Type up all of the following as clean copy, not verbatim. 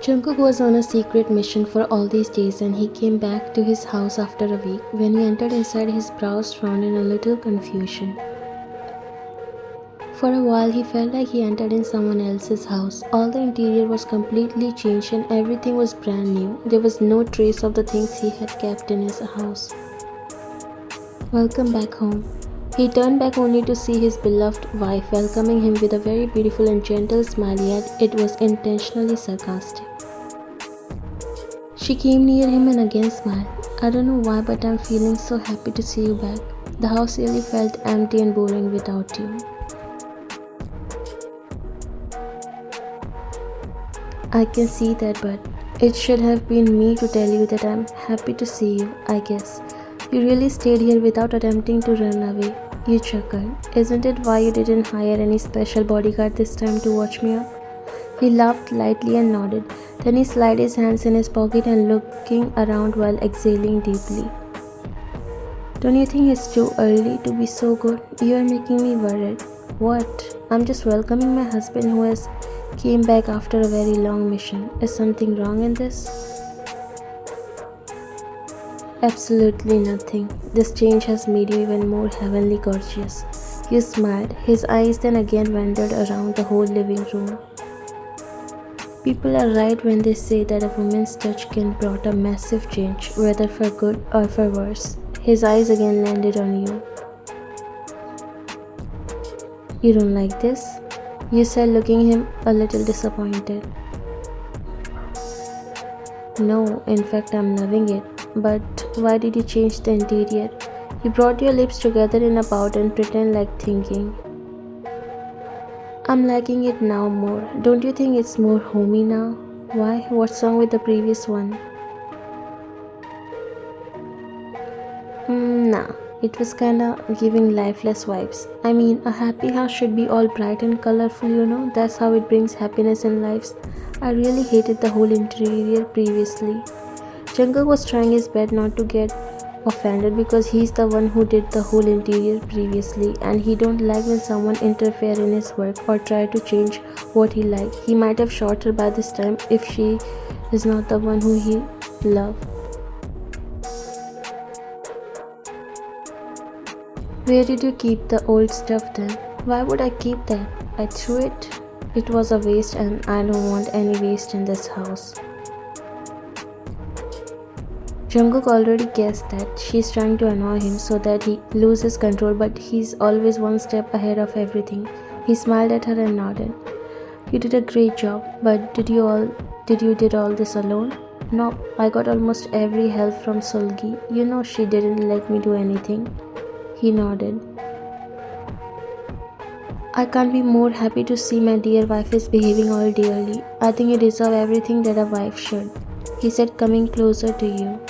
Jungkook was on a secret mission for all these days and he came back to his house after a week. When he entered inside, his brows frowned in a little confusion. For a while, he felt like he entered in someone else's house. All the interior was completely changed and everything was brand new. There was no trace of the things he had kept in his house. Welcome back home. He turned back only to see his beloved wife welcoming him with a very beautiful and gentle smile, yet it was intentionally sarcastic. She came near him and again smiled. I don't know why, but I'm feeling so happy to see you back. The house really felt empty and boring without you. I can see that, but it should have been me to tell you that I'm happy to see you, I guess. You really stayed here without attempting to run away. You chuckled. Isn't it why you didn't hire any special bodyguard this time to watch me up? He laughed lightly and nodded. Then he slid his hands in his pocket and looking around while exhaling deeply. Don't you think it's too early to be so good? You are making me worried. What? I'm just welcoming my husband who has came back after a very long mission. Is something wrong in this? Absolutely nothing. This change has made you even more heavenly gorgeous. He smiled. His eyes then again wandered around the whole living room. People are right when they say that a woman's touch can brought a massive change, whether for good or for worse. His eyes again landed on you. You don't like this? You said, looking him a little disappointed. No, in fact I'm loving it. But why did you change the interior? You brought your lips together in a pout and pretend like thinking. I'm liking it now more. Don't you think it's more homey now? Why? What's wrong with the previous one? Nah. It was kinda giving lifeless vibes. I mean, a happy house should be all bright and colorful, you know? That's how it brings happiness in lives. I really hated the whole interior previously. Jungkook was trying his best not to get offended because he's the one who did the whole interior previously and he don't like when someone interfere in his work or try to change what he like. He might have shot her by this time if she is not the one who he loved. Where did you keep the old stuff then? Why would I keep that? I threw it. It was a waste and I don't want any waste in this house. Jungkook already guessed that she's trying to annoy him so that he loses control, but he's always one step ahead of everything. He smiled at her and nodded. You did a great job, but did you did all this alone? No, I got almost every help from Solgi. You know she didn't let me do anything. He nodded. I can't be more happy to see my dear wife is behaving all dearly. I think you deserve everything that a wife should, he said, coming closer to you.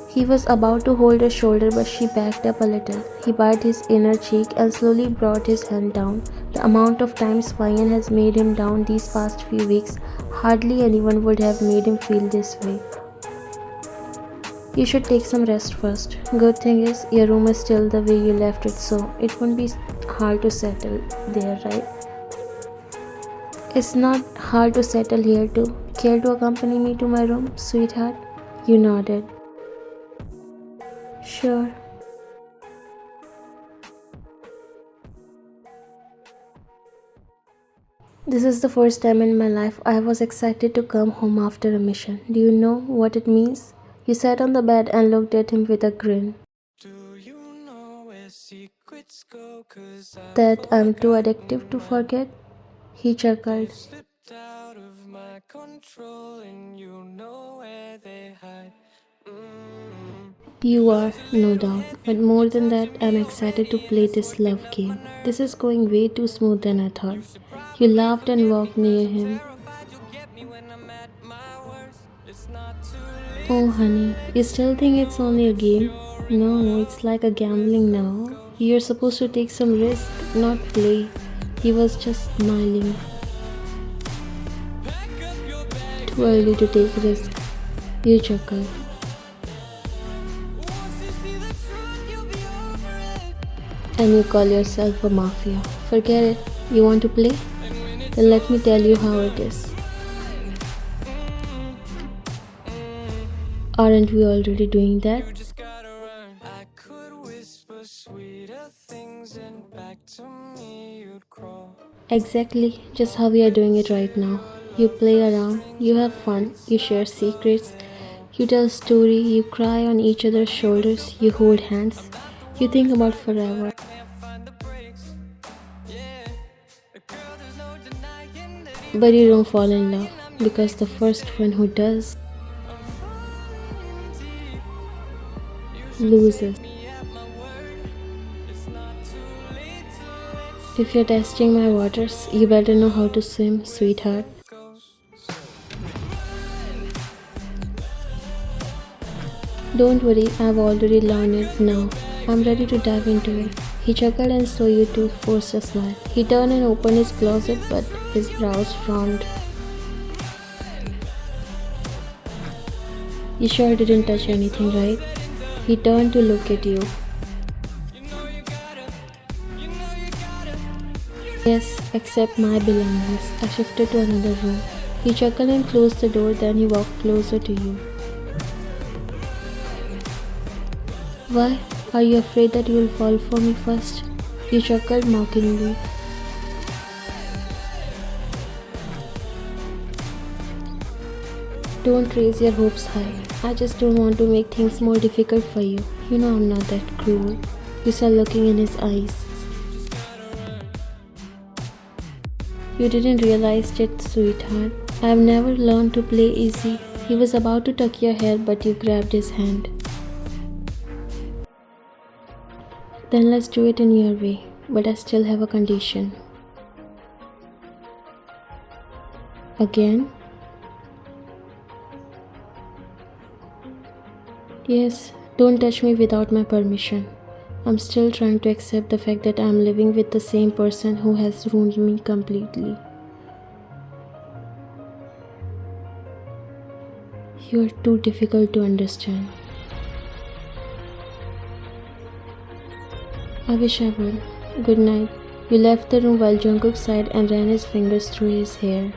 He was about to hold her shoulder, but she backed up a little. He bit his inner cheek and slowly brought his hand down. The amount of times Ryan has made him down these past few weeks, hardly anyone would have made him feel this way. You should take some rest first. Good thing is, your room is still the way you left it, so it won't be hard to settle there, right? It's not hard to settle here too. Care to accompany me to my room, sweetheart? You nodded. Sure. This is the first time in my life I was excited to come home after a mission. Do you know what it means? You sat on the bed and looked at him with a grin. That I'm too addictive to forget? He chuckled. You are, no doubt, but more than that, I'm excited to play this love game. This is going way too smooth than I thought. You laughed and walked near him. Oh honey, you still think it's only a game? No, it's like a gambling now. You're supposed to take some risk, not play. He was just smiling. Too early to take risk. You chuckled. And you call yourself a mafia. Forget it. You want to play? Then let me tell you how it is. Aren't we already doing that? I could whisper sweeter things and back to me you'd crawl. Exactly, just how we are doing it right now. You play around, you have fun, you share secrets, you tell a story, you cry on each other's shoulders, you hold hands, you think about forever. Can't find the brakes. Yeah, girl, there's no denying that But even you when don't we're fall in love fighting, I'm your because the first one who does I'm falling deep. You should loses. take me at my word. It's not too late to let If you you're testing my waters, you better know how to swim, sweetheart. go. Don't worry, I've already learned it now. I'm ready to dive into it. He chuckled and saw you two forced a smile. He turned and opened his closet, but his brows frowned. You sure didn't touch anything, right? He turned to look at you. You know you gotta, you know you gotta. Yes, except my belongings. I shifted to another room. He chuckled and closed the door, then he walked closer to you. Why? Are you afraid that you will fall for me first? You chuckled mockingly. Don't raise your hopes high. I just don't want to make things more difficult for you. You know I'm not that cruel. You saw looking in his eyes. You didn't realize it, sweetheart. I've never learned to play easy. He was about to tuck your hair, but you grabbed his hand. Then let's do it in your way. But I still have a condition. Again? Yes, don't touch me without my permission. I'm still trying to accept the fact that I'm living with the same person who has ruined me completely. You're too difficult to understand. I wish I would. Good night. You left the room while Jungkook sighed and ran his fingers through his hair.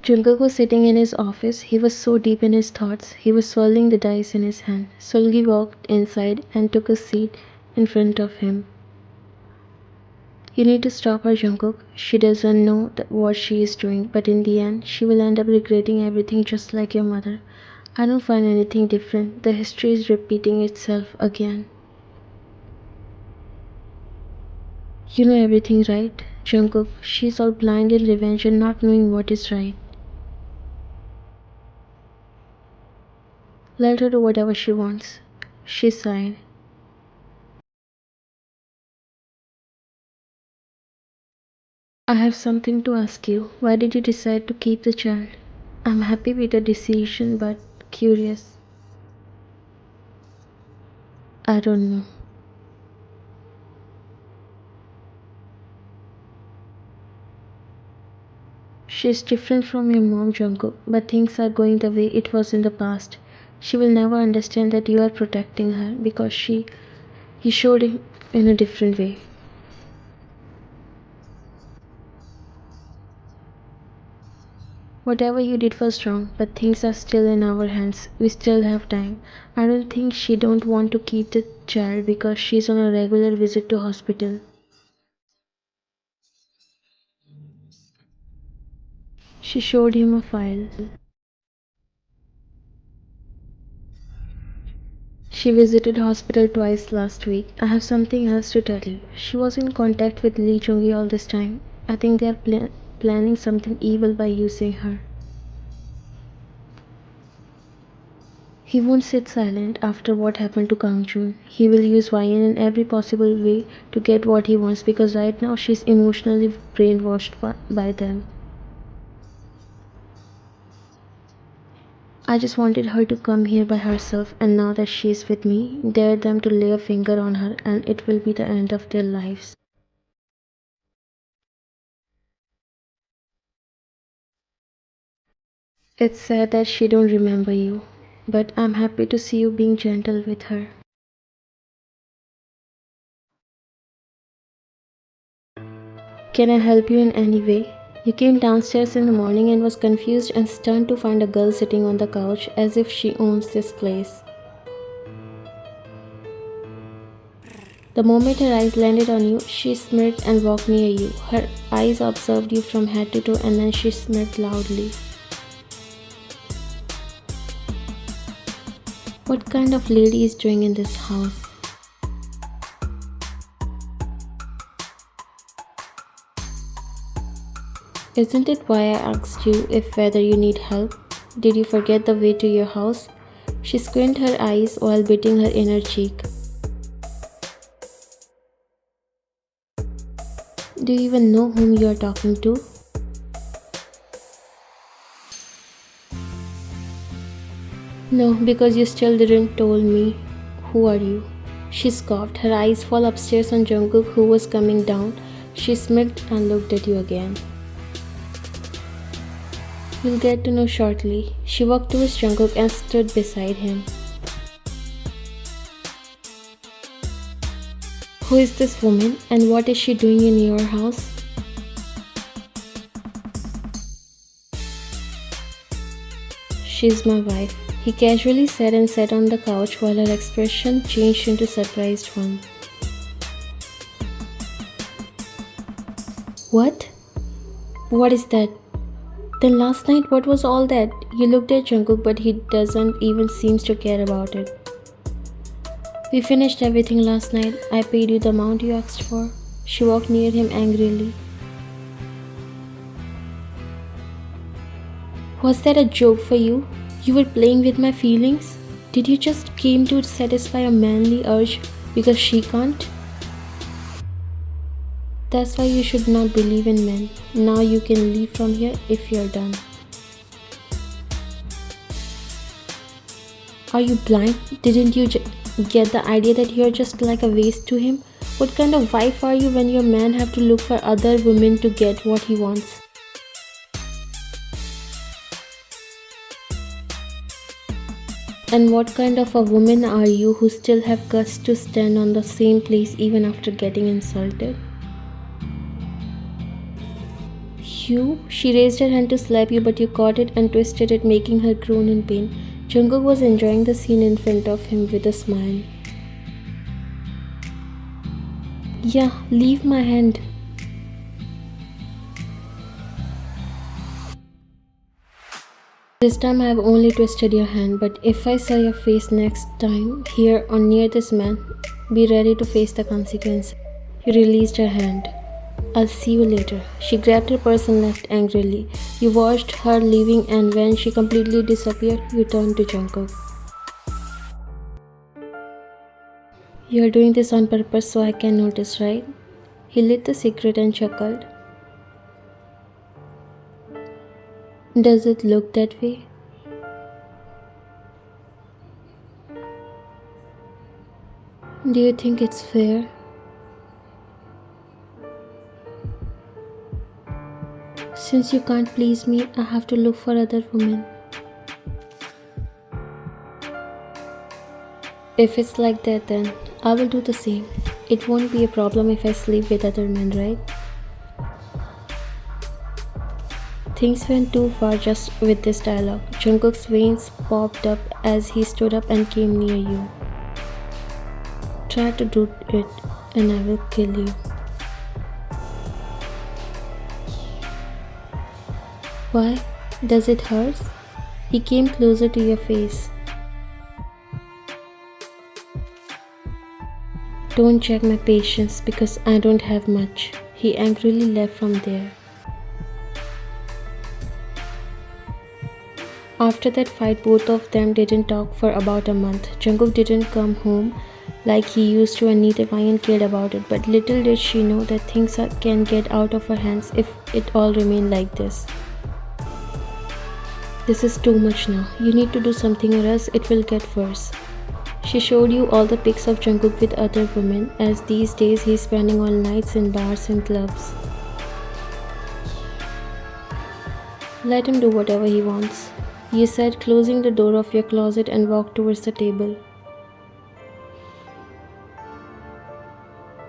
Jungkook was sitting in his office. He was so deep in his thoughts. He was swirling the dice in his hand. Sulgi walked inside and took a seat in front of him. You need to stop her, Jungkook. She doesn't know what she is doing, but in the end, she will end up regretting everything just like your mother. I don't find anything different. The history is repeating itself again. You know everything, right? Jungkook, she's all blind in revenge and not knowing what is right. Let her do whatever she wants. She sighed. I have something to ask you. Why did you decide to keep the child? I'm happy with the decision, but curious. I don't know. She's different from your mom, Jungkook, but things are going the way it was in the past. She will never understand that you are protecting her because you showed it in a different way. Whatever you did was wrong, but things are still in our hands. We still have time. I don't think she don't want to keep the child because she's on a regular visit to hospital. She showed him a file. She visited hospital twice last week. I have something else to tell you. She was in contact with Lee Jungi all this time. I think they are planning something evil by using her. He won't sit silent after what happened to Kang Jun. He will use Ryan in every possible way to get what he wants because right now she's emotionally brainwashed by them. I just wanted her to come here by herself, and now that she's with me, dare them to lay a finger on her and it will be the end of their lives. It's sad that she don't remember you, but I'm happy to see you being gentle with her. Can I help you in any way? You came downstairs in the morning and was confused and stunned to find a girl sitting on the couch as if she owns this place. The moment her eyes landed on you, she smirked and walked near you. Her eyes observed you from head to toe and then she smirked loudly. What kind of lady is doing in this house? Isn't it why I asked you if whether you need help? Did you forget the way to your house? She squinted her eyes while biting her inner cheek. Do you even know whom you are talking to? No, because you still didn't told me. Who are you? She scoffed, her eyes fall upstairs on Jungkook who was coming down. She smirked and looked at you again. You'll get to know shortly. She walked towards Jungkook and stood beside him. Who is this woman and what is she doing in your house? She's my wife, he casually said and sat on the couch while her expression changed into surprised one. What? What is that? Then last night, what was all that? You looked at Jungkook, but he doesn't even seem to care about it. We finished everything last night. I paid you the amount you asked for. She walked near him angrily. Was that a joke for you? You were playing with my feelings? Did you just came to satisfy a manly urge because she can't? That's why you should not believe in men. Now you can leave from here if you're done. Are you blind? Didn't you get the idea that you're just like a waste to him? What kind of wife are you when your man have to look for other women to get what he wants? And what kind of a woman are you who still have guts to stand on the same place even after getting insulted? You? She raised her hand to slap you, but you caught it and twisted it, making her groan in pain. Jungkook was enjoying the scene in front of him with a smile. Yeah, leave my hand. This time I have only twisted your hand, but if I saw your face next time, here or near this man, be ready to face the consequences. You released her hand. I'll see you later. She grabbed her purse and left angrily. You watched her leaving and when she completely disappeared, you turned to Jungkook. You're doing this on purpose so I can notice, right? He lit the cigarette and chuckled. Does it look that way? Do you think it's fair? Since you can't please me, I have to look for other women. If it's like that, then I will do the same. It won't be a problem if I sleep with other men, right? Things went too far just with this dialogue. Jungkook's veins popped up as he stood up and came near you. Try to do it and I will kill you. Why? Does it hurt? He came closer to your face. Don't check my patience because I don't have much. He angrily left from there. After that fight, both of them didn't talk for about a month. Jungkook didn't come home like he used to and neither Ryan cared about it. But little did she know that things can get out of her hands if it all remained like this. This is too much now. You need to do something or else it will get worse. She showed you all the pics of Jungkook with other women, as these days he's spending all nights in bars and clubs. Let him do whatever he wants. You said, closing the door of your closet and walked towards the table.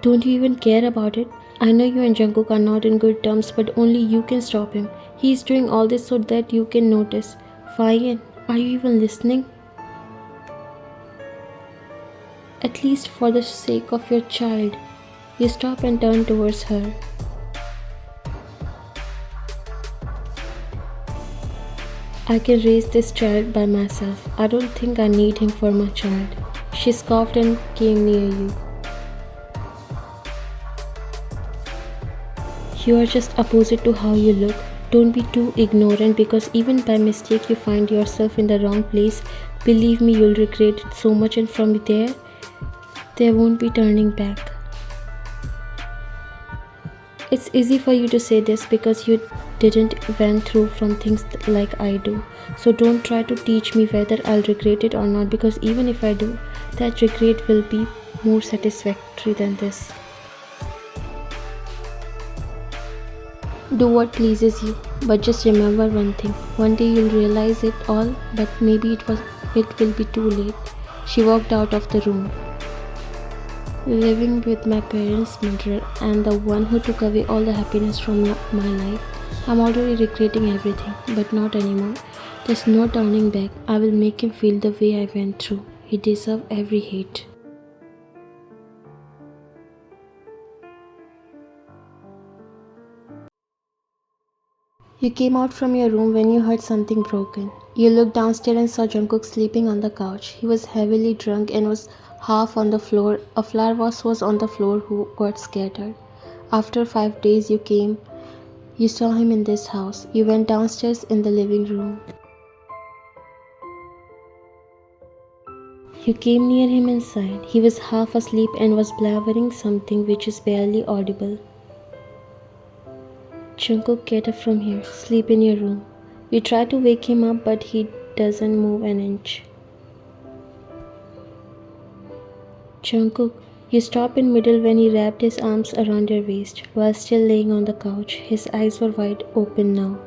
Don't you even care about it? I know you and Jungkook are not in good terms, but only you can stop him. He's doing all this so that you can notice. Fine, are you even listening? At least for the sake of your child. You stop and turn towards her. I can raise this child by myself. I don't think I need him for my child. She scoffed and came near you. You are just opposite to how you look. Don't be too ignorant because even by mistake you find yourself in the wrong place. Believe me, you'll regret it so much, and from there won't be turning back. It's easy for you to say this because you didn't went through from things like I do. So don't try to teach me whether I'll regret it or not, because even if I do, that regret will be more satisfactory than this. Do what pleases you, but just remember one thing. One day you'll realize it all, but maybe it will be too late. She walked out of the room. Living with my parents' murderer and the one who took away all the happiness from my life. I'm already regretting everything, but not anymore. There's no turning back. I will make him feel the way I went through. He deserves every hate. You came out from your room when you heard something broken. You looked downstairs and saw Jungkook sleeping on the couch. He was heavily drunk and was half on the floor. A flower vase was on the floor who got scattered. After 5 days you saw him in this house. You went downstairs in the living room. You came near him inside. He was half asleep and was blabbering something which is barely audible. Jungkook, get up from here. Sleep in your room. You try to wake him up, but he doesn't move an inch. Jungkook, you stop in middle when he wrapped his arms around your waist while still laying on the couch. His eyes were wide open now.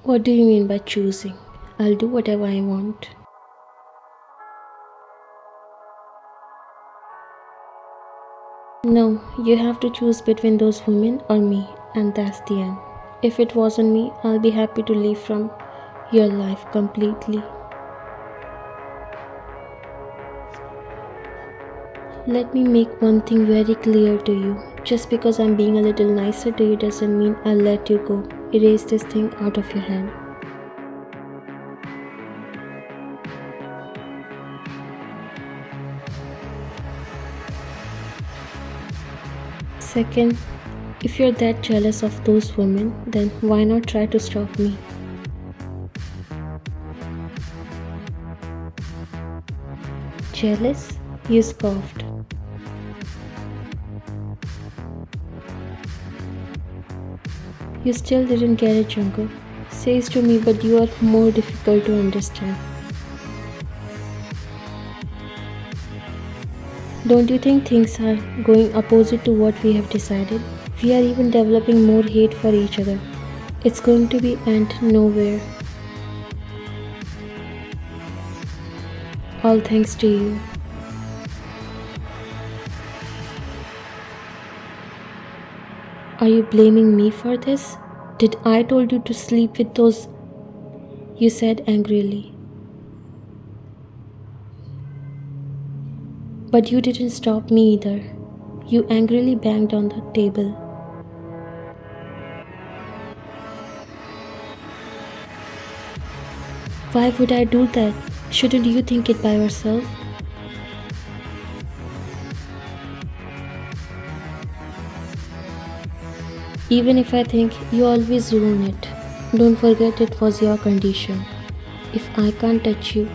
What do you mean by choosing? I'll do whatever I want. No, you have to choose between those women or me, and that's the end. If it wasn't me, I'll be happy to leave from your life completely. Let me make one thing very clear to you. Just because I'm being a little nicer to you doesn't mean I'll let you go. Erase this thing out of your head. Second, if you're that jealous of those women, then why not try to stop me? Jealous? You scoffed. You still didn't get it, Junko. Says to me, but you are more difficult to understand. Don't you think things are going opposite to what we have decided? We are even developing more hate for each other. It's going to be end nowhere. All thanks to you. Are you blaming me for this? Did I told you to sleep with those? You said angrily. But you didn't stop me either. You angrily banged on the table. Why would I do that? Shouldn't you think it by yourself? Even if I think, you always ruin it. Don't forget it was your condition. If I can't touch you,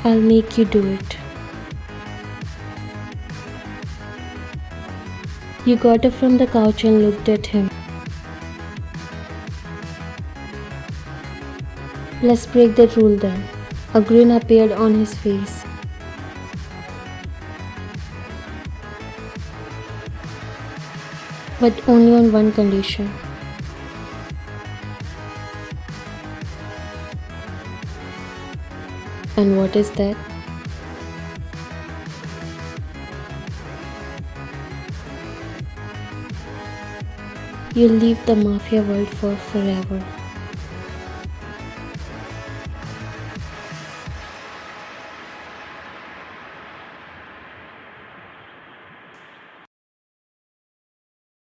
I'll make you do it. You got up from the couch and looked at him. Let's break that rule then. A grin appeared on his face. But only on one condition. And what is that? You leave the mafia world for forever.